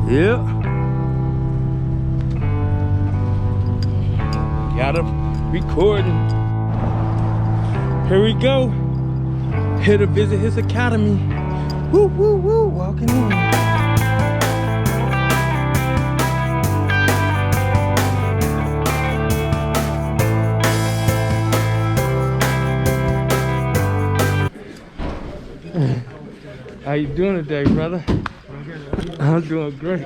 Yeah. Got him recording. Here we go. Here to visit his academy. Woo, woo, woo. Walking in. How you doing today, brother? I'm doing great.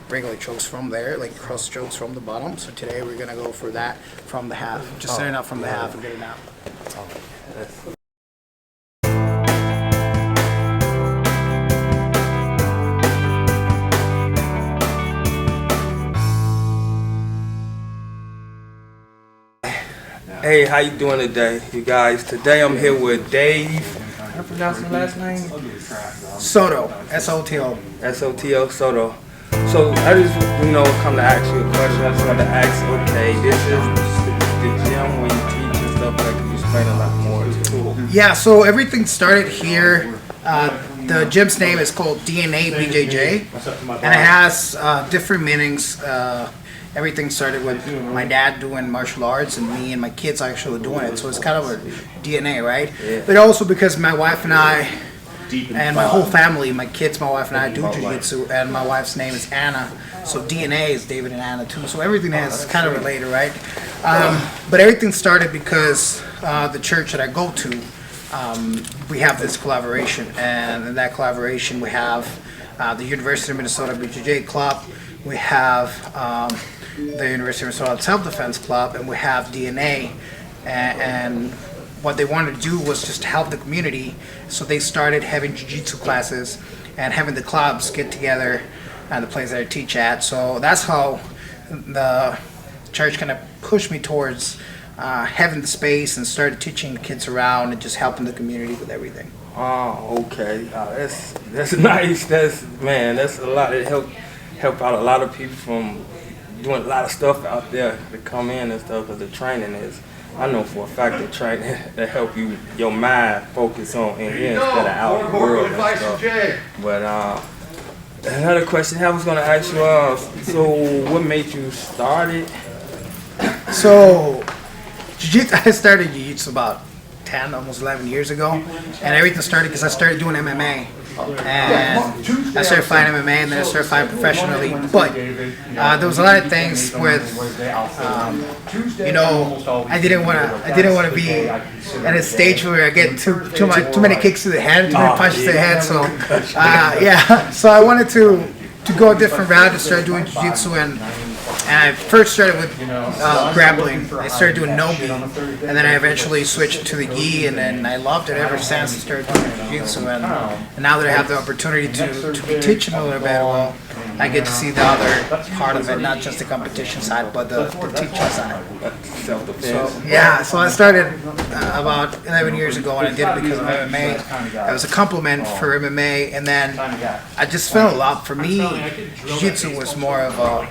Regular strokes from there, like cross strokes from the bottom. So today we're gonna go for that from the half. Just starting out from the half and getting out. Hey, how you doing today, you guys? Today I'm here with Dave. How to pronounce your last name? Soto, S-O-T-O. S-O-T-O, Soto. So I just, come to ask you a question. I just wanted to ask, okay, this is the gym where you teach and stuff, like, can you explain a lot more to it? Yeah, so everything started here. The gym's name is called DNA BJJ, and it has different meanings. Everything started with my dad doing martial arts and me and my kids actually doing it. So it's kind of a DNA, right? Yeah. But also because my wife and I, and my whole family, my kids, my wife and I do jiu-jitsu, and my wife's name is Anna. So DNA is David and Anna too. So everything is kind of related, right? But everything started because the church that I go to, we have this collaboration. And in that collaboration, we have the University of Minnesota BJJ Club. We have the University of Minnesota Self-Defense Club, and we have DNA, and what they wanted to do was just help the community, so they started having jiu-jitsu classes and having the clubs get together at the place that I teach at. So that's how the church kind of pushed me towards having the space and started teaching the kids around and just helping the community with everything. Oh, okay. That's nice. That's a lot. It help out a lot of people from doing a lot of stuff out there to come in and stuff, because the training is, I know for a fact that training that help your mind focus on in here instead of out in the world and stuff. But another question I was gonna ask you, so what made you start it? So I started jiu-jitsu about 10, almost 11 years ago, and everything started because I started doing MMA. And I started fighting MMA, and then I started fighting professionally. But there was a lot of things with, I didn't want to be at a stage where I get too many kicks to the head, too many punches to the head. So so I wanted to go a different route and start doing jiu-jitsu, and I first started with grappling. I started doing no-gi, and then I eventually switched to the gi, and then I loved it ever since I started doing jiu-jitsu. And now that I have the opportunity to be teaching a little bit, well, I get to see the other part of it, not just the competition side, but the teaching side. So I started about 11 years ago, and I did it because of MMA. It was a complement for MMA, and then I just fell in love. For me, jiu-jitsu was more of a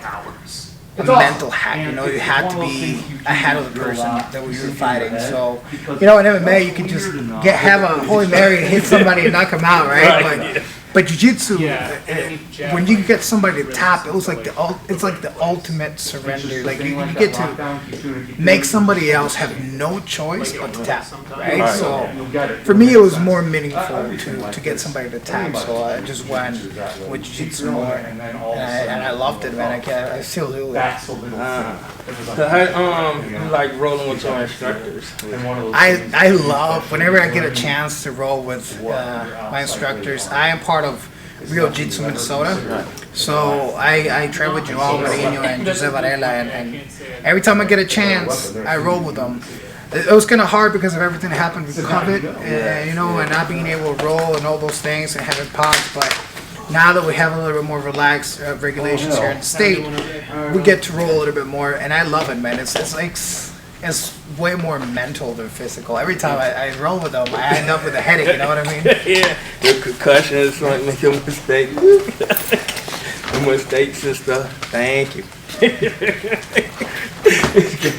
mental hack. You had to be ahead of the person that you were fighting. So, in MMA, you can just have a Holy Mary and hit somebody and knock them out, right? But jiu-jitsu, Yeah. when you get somebody to tap, it was like it's like the ultimate surrender. Like you get to make somebody else have no choice but to tap, right? So for me, it was more meaningful to get somebody to tap. So I just went with jiu-jitsu more, and I loved it, man. I still do it. So how you like rolling with your instructors? I love whenever I get a chance to roll with my instructors. I am part of Rio Jiu-Jitsu Minnesota, so I train with Joao Marinho and Jose Varela, and every time I get a chance, I roll with them. It was kind of hard because of everything that happened with COVID, and not being able to roll and all those things and having pods, but now that we have a little bit more relaxed regulations here in the state, we get to roll a little bit more, and I love it, man. It's like it's way more mental than physical. Every time I roll with them, I end up with a headache. You know what I mean? Yeah, the concussions, like making mistakes, mistakes and stuff. Thank you.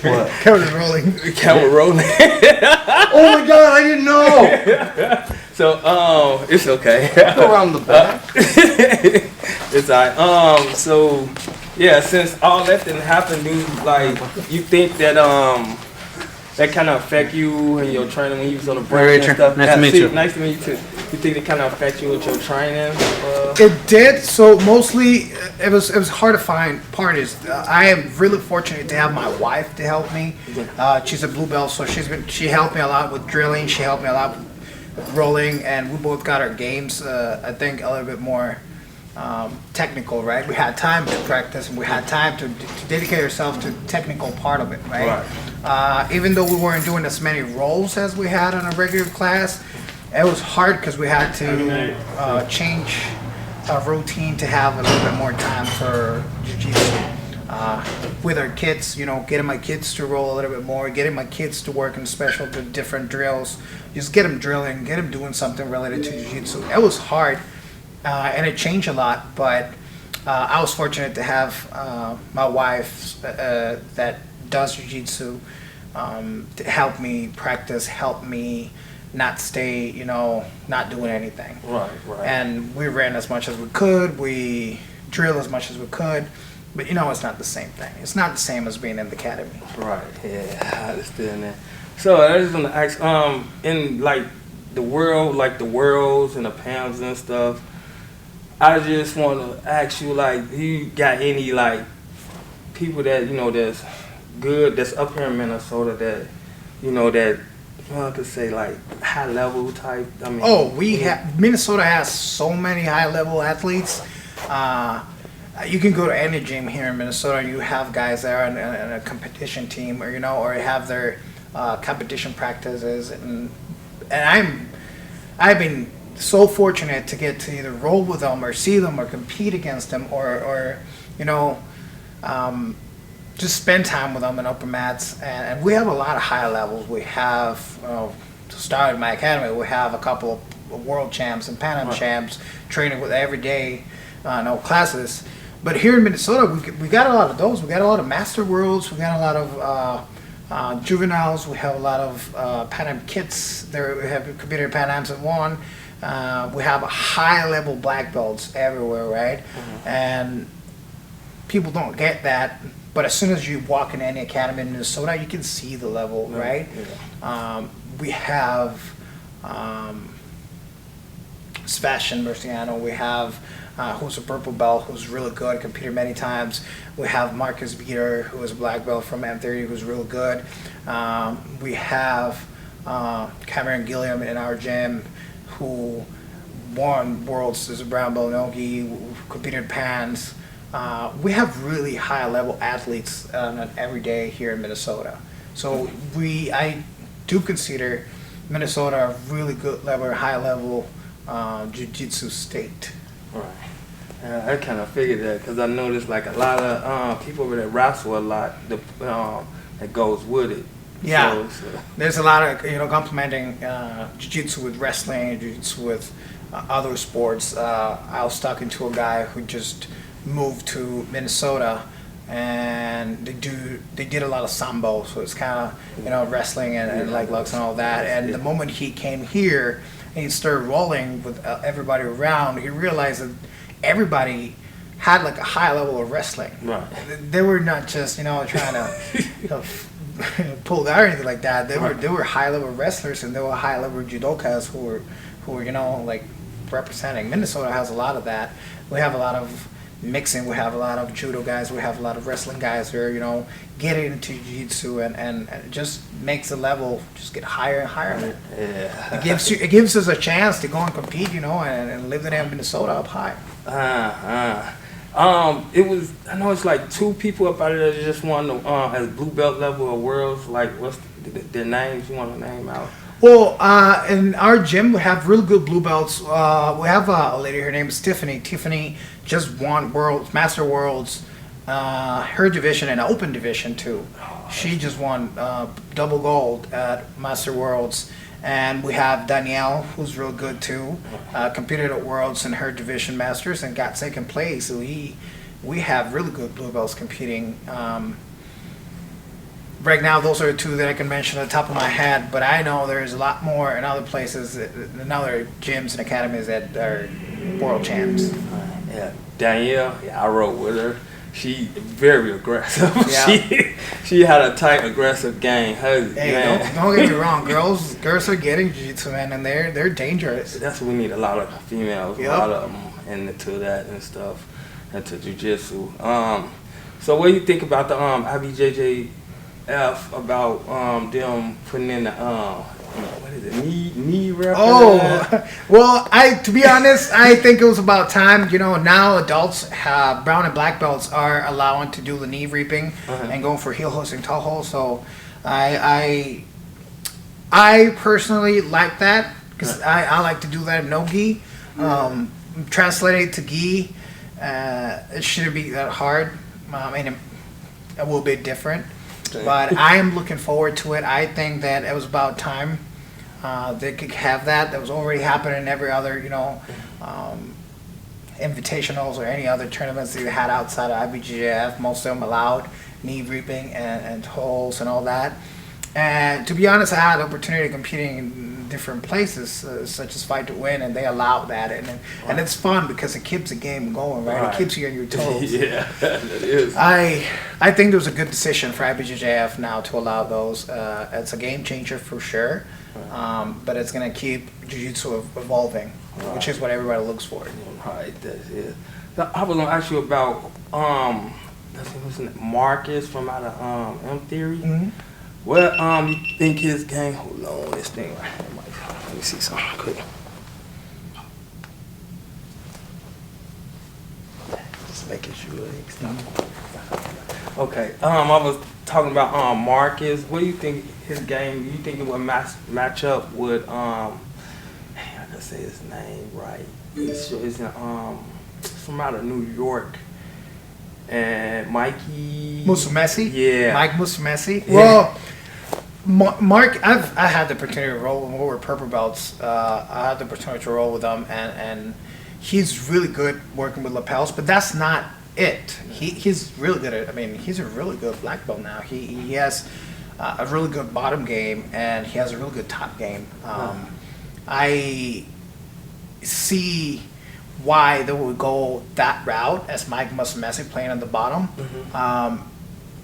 What? Camera's rolling. Camera rolling. Oh my God! I didn't know. So it's okay. Go around the back. It's alright. So yeah, since all that didn't happen, you think that that kind of affect you and your training when you was on the break and stuff? Nice to meet you. Nice to meet you too. You think it kind of affect you with your training? It did. So mostly, it was hard to find. Part is I am really fortunate to have my wife to help me. She's a blue belt, so she helped me a lot with drilling. She helped me a lot with rolling, and we both got our games. I think a little bit more technical, right? We had time to practice, and we had time to dedicate ourselves to the technical part of it, right? Even though we weren't doing as many rolls as we had on a regular class, it was hard because we had to change our routine to have a little bit more time for jiu-jitsu. With our kids, getting my kids to roll a little bit more, getting my kids to work in special different drills, just get them drilling, get them doing something related to jiu-jitsu. It was hard, and it changed a lot, but I was fortunate to have my wife that does jiu-jitsu to help me practice, help me not stay, not doing anything. Right. And we ran as much as we could, we drilled as much as we could, but it's not the same thing. It's not the same as being in the academy. Right. Yeah, I understand that. So I just want to ask, in like the world, like the worlds and the pounds and stuff, I just want to ask you, like, you got any like people that that's good, that's up here in Minnesota that that I could say like high level type. I mean, Minnesota has so many high level athletes. You can go to any gym here in Minnesota and you have guys there on a competition team, or or have their competition practices, and I've been so fortunate to get to either roll with them or see them or compete against them or just spend time with them in upper mats, and we have a lot of high levels. We have, to start in my academy, we have a couple of world champs and Pan Am champs training with every day, classes. But here in Minnesota, we got a lot of those. We got a lot of Master Worlds. We got a lot of juveniles. We have a lot of Pan Am kits. There we have competed Pan Ams and won. We have high level black belts everywhere, right? Mm-hmm. And people don't get that. But as soon as you walk in any academy in Minnesota, you can see the level, right? Yeah. We have Sebastian Murciano. We have who's a purple belt, who's really good, competed many times. We have Marcus Beater, who is a black belt from M30, who's real good. We have Cameron Gilliam in our gym, who won Worlds as a brown belt nogi, competed in Pans. We have really high level athletes every day here in Minnesota. So I do consider Minnesota a really good level, high level jiu-jitsu state. Right. I kind of figured that because I noticed like a lot of people that wrestle a lot that goes with it. Yeah, so. There's a lot of complementing jiu-jitsu with wrestling, jiu-jitsu with other sports. I was talking to a guy who just moved to Minnesota, and they did a lot of sambo, so it's kind of wrestling and like lugs and all that. And the moment he came here, and he started rolling with everybody around, he realized that everybody had like a high level of wrestling. Right. They were not just trying to pull out or anything like that. They were high level wrestlers, and they were high level judokas who were like representing. Minnesota has a lot of that. We have a lot of mixing. We have a lot of judo guys. We have a lot of wrestling guys who are getting into jiu-jitsu, and it just makes the level just get higher and higher. Yeah. It gives us a chance to go and compete, and live the name of Minnesota up high. It was, I know it's like 2 people up out of there that just won as blue belt level of worlds. Like, what's their names? You want to name out? Well, in our gym, we have really good blue belts. We have a lady, her name is Tiffany. Tiffany just won Master Worlds, her division and open division too. She just won double gold at Master Worlds. And we have Danielle, who's real good too, competed at Worlds in her division Masters and got second place. So we have really good blue belts competing. Right now, those are the 2 that I can mention at the top of my head, but I know there's a lot more in other places, in other gyms and academies that are world champs. Yeah, Danielle, I rode with her. She very aggressive. Yeah. She had a tight, aggressive game. Hey, don't get me wrong, girls are getting jiu-jitsu, man, and they're dangerous. That's what we need, a lot of females, Yep. a lot of them into that and stuff, into jiu-jitsu. So what do you think about the IBJJF about them putting in the what is it, knee rep? Oh, well, to be honest, I think it was about time. Now adults, brown and black belts are allowing to do the knee reaping and going for heel hooks and toe holds. So, I personally like that because I like to do that in no gi. Translate it to gi, it shouldn't be that hard. A little bit different. But I am looking forward to it. I think that it was about time they could have that. That was already happening in every other, invitationals or any other tournaments that you had outside of IBJJF. Most of them allowed knee reaping and tolls and all that. And to be honest, I had the opportunity of competing in different places, such as Fight to Win, and they allow that. And it's fun because it keeps the game going, right? It keeps you on your toes. Yeah, it is. I think there was a good decision for IBJJF now to allow those. It's a game changer for sure, but it's going to keep Jiu-Jitsu evolving, which is what everybody looks for. Right, that's it. So I was going to ask you about, what's his name? Marcus from out of M Theory. Mm-hmm. What you think his game? Hold on, this thing. Let me see something quick. Just making sure it's not. Okay. I was talking about Marcus. What do you think his game? You think it would match up with I gotta say his name right. It's from out of New York. And Mikey Musumeci? Yeah. Mike Musumeci? Yeah. Well, Mark, I had the opportunity to roll when we were purple belts. I had the opportunity to roll with him, and he's really good working with lapels, but that's not it. He's really good at, he's a really good black belt now. He has a really good bottom game, and he has a really good top game. I see why they would go that route as Mike Musumeci playing on the bottom. Mm-hmm.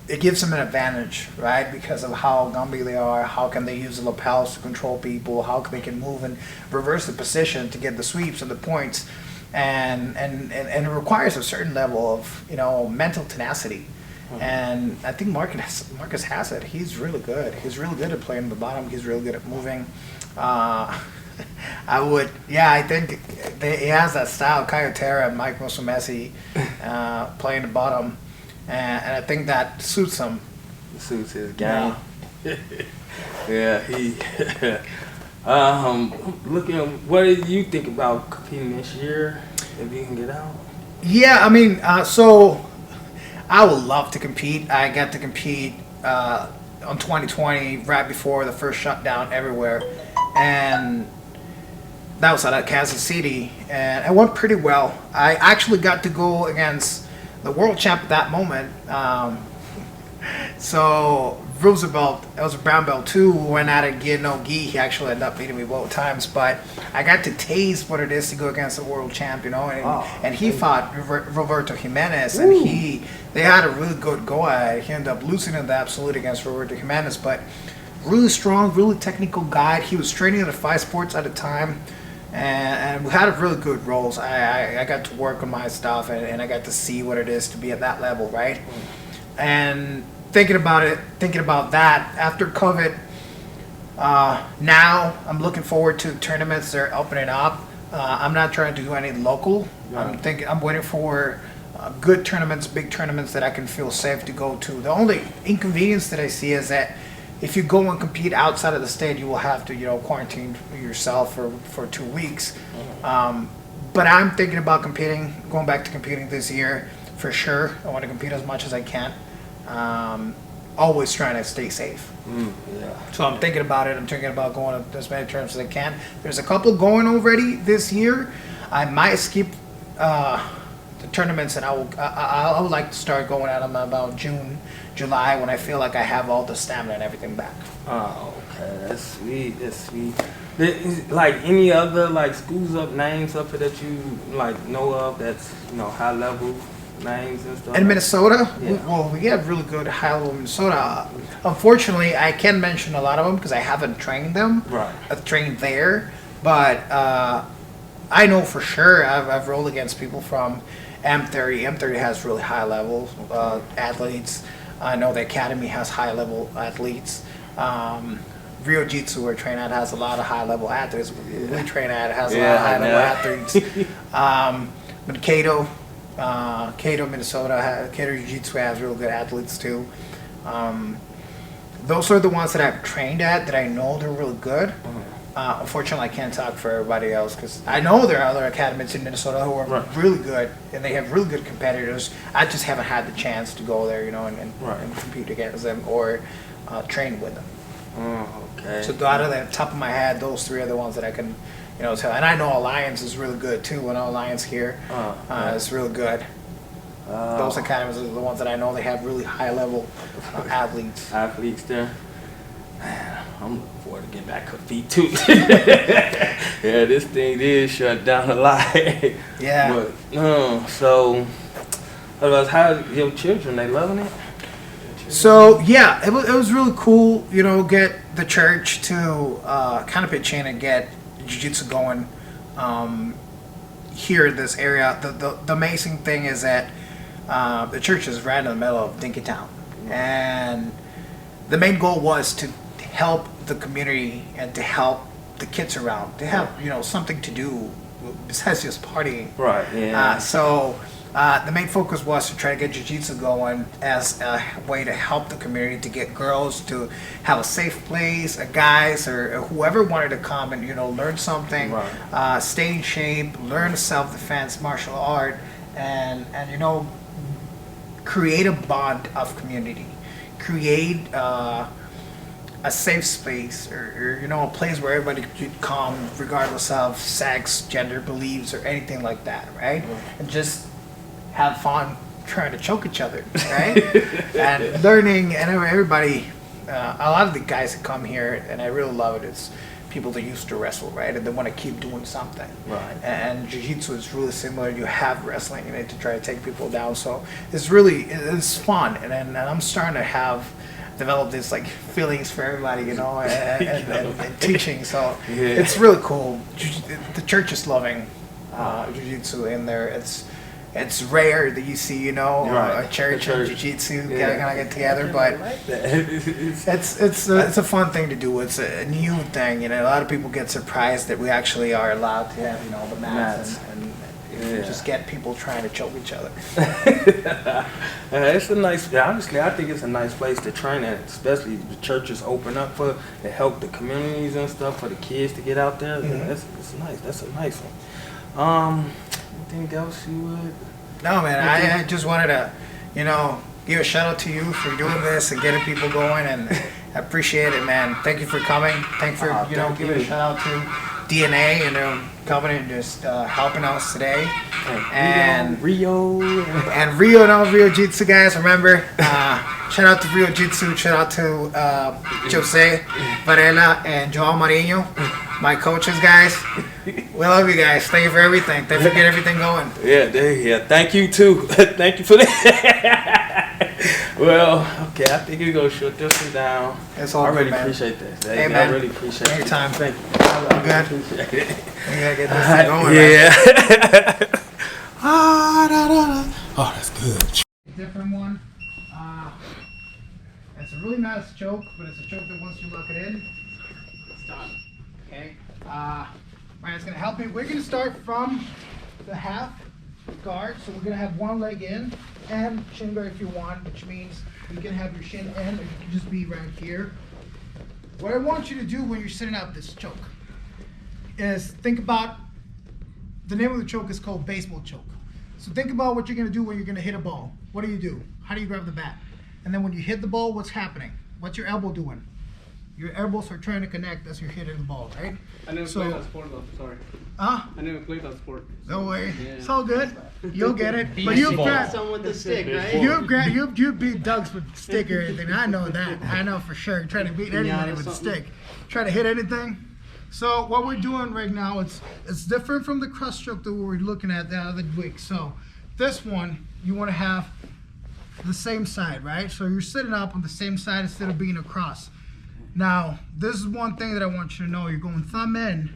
It gives them an advantage, right? Because of how Gumby they are, how can they use the lapels to control people, how they can move and reverse the position to get the sweeps and the points, and it requires a certain level of mental tenacity. Mm-hmm. And I think Marcus has it. He's really good. He's really good at playing the bottom. He's really good at moving. I think he has that style, Kayotera and Mike Musumeci playing the bottom. And I think that suits him. Suits his game. Yeah, he. Looking, what do you think about competing this year? If you can get out. Yeah, so I would love to compete. I got to compete on 2020 right before the first shutdown everywhere, and that was at Kansas City, and it went pretty well. I actually got to go against the world champ at that moment, So Roosevelt, I was a brown belt too. Went out and get no gi. He actually ended up beating me both times, but I got to taste what it is to go against a world champ, and he fought Roberto Jimenez, and they had a really good go at it. He ended up losing in the absolute against Roberto Jimenez, but really strong, really technical guy. He was training in the 5 sports at a time. And we had a really good roles. I got to work on my stuff, and I got to see what it is to be at that level, right? And thinking about that after COVID, now I'm looking forward to tournaments. They're opening up. I'm not trying to do any local. I'm waiting for good tournaments, big tournaments that I can feel safe to go to. The only inconvenience that I see is that if you go and compete outside of the state, you will have to, quarantine yourself for 2 weeks. But I'm thinking about going back to competing this year for sure. I want to compete as much as I can. Always trying to stay safe. So I'm thinking about it. I'm thinking about going to as many tournaments as I can. There's a couple going already this year. I might skip the tournaments, and I would like to start going at them about June, July, when I feel like I have all the stamina and everything back. Oh, okay, that's sweet. That's sweet. Like any other schools up names up here that you know of that's high level names and stuff? In Minnesota, Yeah. we have really good high level in Minnesota. Unfortunately, I can't mention a lot of them because I haven't trained them. Right. I've trained there, but I know for sure I've rolled against people from M30. M30 has really high level athletes. I know the academy has high level athletes. Rio Jitsu, we're trained at, has a lot of high level athletes. We train at has a lot of high level athletes. But Cato, Minnesota, Cato Jiu Jitsu has real good athletes too. Those are the ones that I've trained at that I know they're really good. Unfortunately, I can't talk for everybody else because I know there are other academies in Minnesota who are really good and they have really good competitors. I just haven't had the chance to go there, and compete against them or train with them. Okay. So out of the top of my head, those 3 are the ones that I can, tell. And I know Alliance is really good too. I know Alliance here is really good. Those academies are the ones that I know they have really high level athletes. Athletes there. Man, I'm looking forward to getting back to feet too. Yeah, this thing is shut down a lot. Yeah. But so, otherwise, how your children? They loving it? So yeah, it was really cool, get the church to kind of pitch in and get jiu-jitsu going here in this area. The amazing thing is that the church is right in the middle of Dinkytown, and the main goal was to help the community and to help the kids around to have something to do besides just partying. Right. Yeah. So the main focus was to try to get jiu-jitsu going as a way to help the community, to get girls to have a safe place, guys or whoever wanted to come and learn something, stay in shape, learn self-defense, martial art, and create a bond of community, create a safe space or a place where everybody could come regardless of sex, gender, beliefs, or anything like that, right? And just have fun trying to choke each other, right? And learning, and everybody, a lot of the guys that come here, and I really love it, it's people that used to wrestle, right? And they want to keep doing something. Right. And jiu-jitsu is really similar. You have wrestling in it to try to take people down. So it's fun. And I'm starting to develop this feelings for everybody, and teaching. So it's really cool. The church is loving jiu-jitsu in there. It's rare that you see, a church and jiu-jitsu kind of get together, but it's a fun thing to do. It's a new thing, a lot of people get surprised that we actually are allowed to have, the mats and just get people trying to choke each other. It's a nice, honestly, I think it's a nice place to train at, especially the churches open up to help the communities and stuff, for the kids to get out there. It's nice. That's a nice one. Anything else you would? No, man. I just wanted to, give a shout out to you for doing this and getting people going, and I appreciate it, man. Thank you for coming. Thank you for giving a shout out to DNA and their company and just helping us today. And Rio. And Rio and all Rio Jitsu guys, remember, shout out to Rio Jitsu, shout out to Jose Varela and Joao Marinho, my coaches, guys. We love you guys. Thank you for everything. Thank you for getting everything going. Yeah. Thank you too. Thank you for that. Well, okay, I think you're gonna shut this one down. It's all I good, really man. appreciate that. Hey, man. I really appreciate it. Anytime. Thank you. I'm good. Appreciate it. We gotta get this thing going, man. Yeah. Oh, that's good. Different one. It's a really nice choke, but it's a choke that once you lock it in, it's done. Okay. Right, it's gonna help me. We're gonna start from the half guard, so we're gonna have one leg in and shin guard if you want, which means you can have your shin in, or you can just be right here. What I want you to do when you're setting up this choke is think about the name of the choke is called baseball choke. So think about what you're gonna do when you're gonna hit a ball. What do? How do you grab the bat? And then when you hit the ball, what's happening? What's your elbow doing? Your elbows are trying to connect as you're hitting the ball, right? I never played that sport though, sorry. Huh? I never played that sport. No way. Yeah. It's all good. You'll get it. But you'll grab someone with the stick, right? you beat Doug's with the stick or anything. I know that. I know for sure. You're trying to beat anybody with a stick. Try to hit anything. So what we're doing right now, it's different from the cross stroke that we were looking at the other week. So this one, you want to have the same side, right? So you're sitting up on the same side instead of being across. Now, this is one thing that I want you to know. You're going thumb in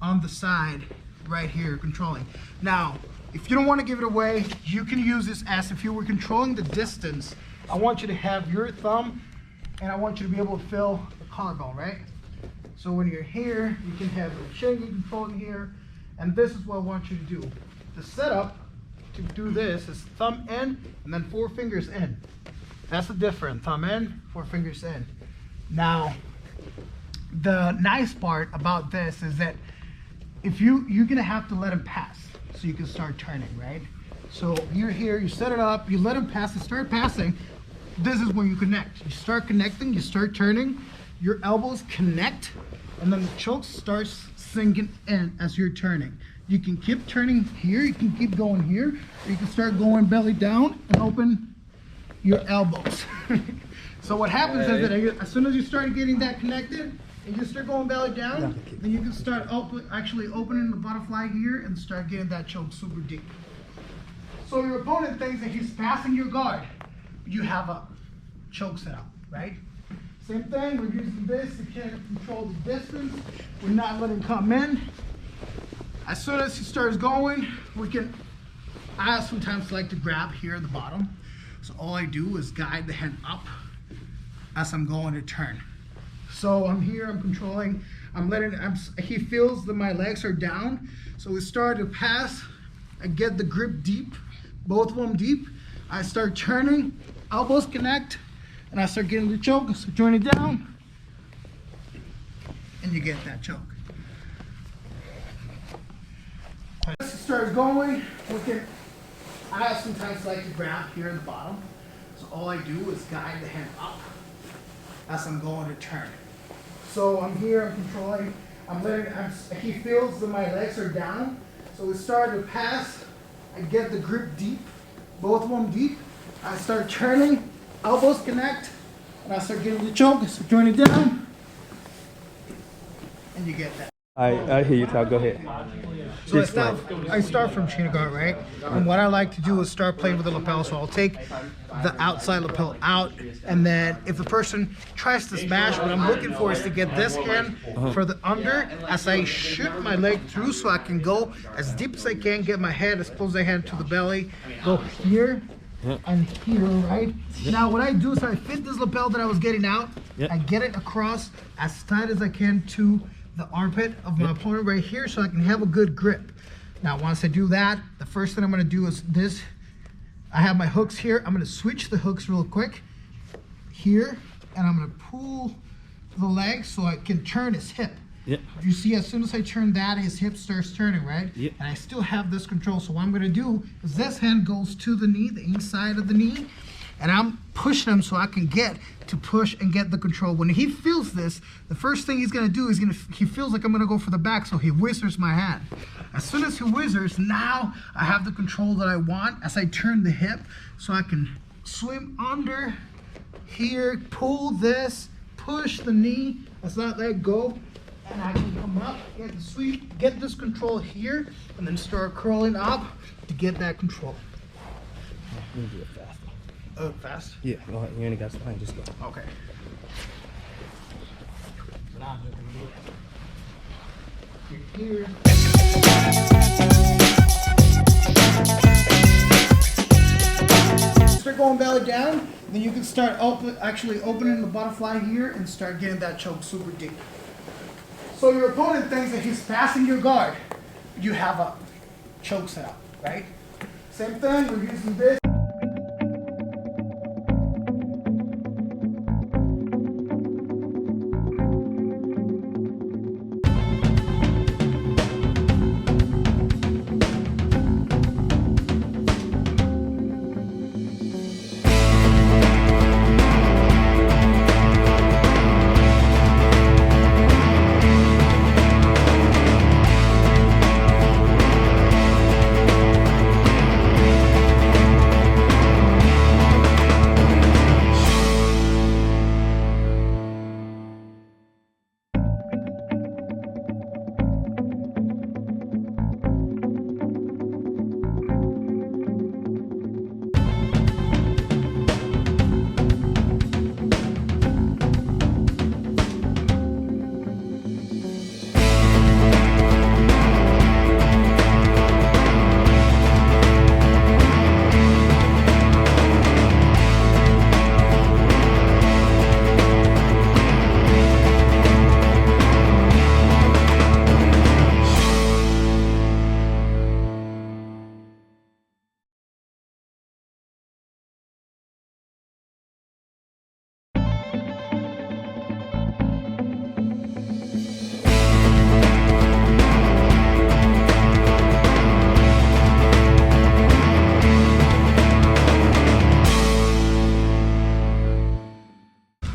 on the side right here, controlling. Now, if you don't want to give it away, you can use this as if you were controlling the distance. I want you to have your thumb, and I want you to be able to feel the collarbone, right? So when you're here, you can have your chin controlling here, and this is what I want you to do. The setup to do this is thumb in, and then 4 fingers in. That's the difference. Thumb in, 4 fingers in. Now, the nice part about this is that if you're gonna have to let him pass so you can start turning, right? So you're here, you set it up, you let him pass and start passing. This is when you connect. You start connecting, you start turning, your elbows connect, and then the choke starts sinking in as you're turning. You can keep turning here, you can keep going here, or you can start going belly down and open your elbows. So what happens is that as soon as you start getting that connected, and you start going belly down, then you can start actually opening the butterfly here and start getting that choke super deep. So your opponent thinks that he's passing your guard. You have a choke set up, right? Same thing, we're using this to kind of control the distance. We're not letting him come in. As soon as he starts going, I sometimes like to grab here at the bottom. So all I do is guide the hand up as I'm going to turn. So I'm here, I'm controlling, he feels that my legs are down. So we start to pass, I get the grip deep, both of them deep. I start turning, elbows connect, and I start getting the choke, so join it down, and you get that choke. As it starts going, I sometimes like to grab here at the bottom. So all I do is guide the hand up as I'm going to turn. So I'm here, I'm controlling, he feels that my legs are down. So we start to pass, I get the grip deep, both of them deep. I start turning, elbows connect, and I start getting the choke, so join it down, and you get that. I hear you talk. Go ahead. So I start from shin guard, right? And what I like to do is start playing with the lapel. So I'll take the outside lapel out, and then if the person tries to smash, what I'm looking for is to get this hand for the under as I shoot my leg through, so I can go as deep as I can, get my head as close as I can to the belly, go here and here, right? Now what I do is I fit this lapel that I was getting out, I get it across as tight as I can to the armpit of my opponent right here, so I can have a good grip. Now once I do that, the first thing I'm going to do is this. I have my hooks here. I'm going to switch the hooks real quick here, and I'm going to pull the leg so I can turn his hip. You see, as soon as I turn that, his hip starts turning, right? And I still have this control. So what I'm going to do is this hand goes to the knee, the inside of the knee, and I'm pushing him so I can get to push and get the control. When he feels this, the first thing he's gonna do is he feels like I'm gonna go for the back, so he whizzers my hand. As soon as he whizzers, now I have the control that I want as I turn the hip, so I can swim under here, pull this, push the knee, let's not let go, and I can come up, get the sweep, get this control here, and then start curling up to get that control. Let me do it fast. Oh, fast? Yeah, go ahead. You only got time. Just go. Okay. So now I'm just gonna do it. Here. Start going belly down, then you can start actually opening the butterfly here and start getting that choke super deep. So your opponent thinks that he's passing your guard. You have a choke set up, right? Same thing, we're using this.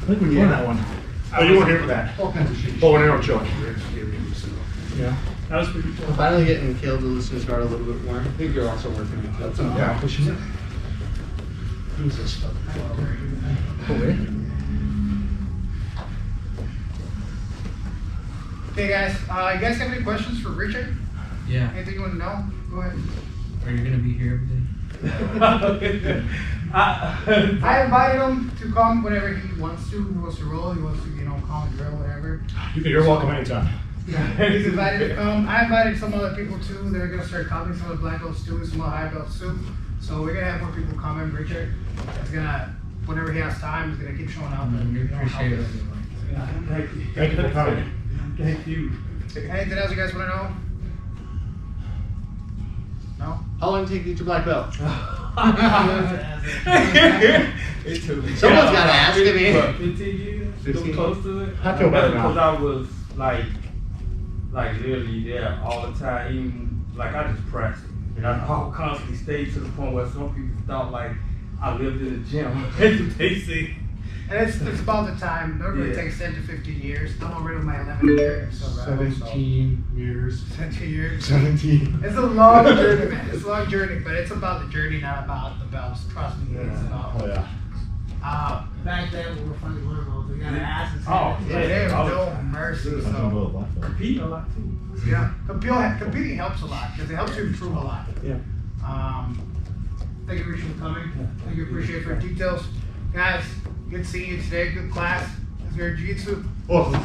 I think we won that one. Oh, you weren't here for that. All kinds of shit. Bow and arrow choke. Yeah. That was pretty cool. I'm finally getting killed to listen to guard a little bit more. I think you're also working on that. Yeah, pushing it. Jesus. Okay guys, you guys have any questions for Richard? Yeah. Anything you want to know? Go ahead. Are you gonna be here every day? I invited him to come whenever he wants to. He wants to roll. He wants to, call and drill, whatever. You're welcome anytime. He's invited to come. I invited some other people too. They're gonna start coming. Some of the black belts too, some of the high belts too. So we're gonna have more people coming. Richard is gonna, whenever he has time, he's gonna keep showing up. We appreciate it. Thank you. Thank you for coming. Thank you. Anything else you guys want to know? No? How long did it take to get your black belt? It took me. Someone's gotta ask, I mean. 15 years. 15 Close to it. I feel better now. Because I was like literally there all the time. Even like I just pressed. And I constantly stayed to the point where some people thought like I lived in the gym. They see. And it's about the time. Normally it takes 10 to 15 years. I'm already in my 11th year. So 17 years. 17 years. 17. It's a long journey, man. It's a long journey, but it's about the journey, not about the belts. Trust me, it's about. Oh yeah. Back then we were funny liberals. We got asses. Oh, yeah. There's no mercy. So Compete a lot too. yeah, competing helps a lot because it helps you improve a lot. Yeah. Thank you, Richard, for coming. Thank you, appreciate it for the details, guys. Good seeing you today. Good class. Is there jiu-jitsu? Awesome.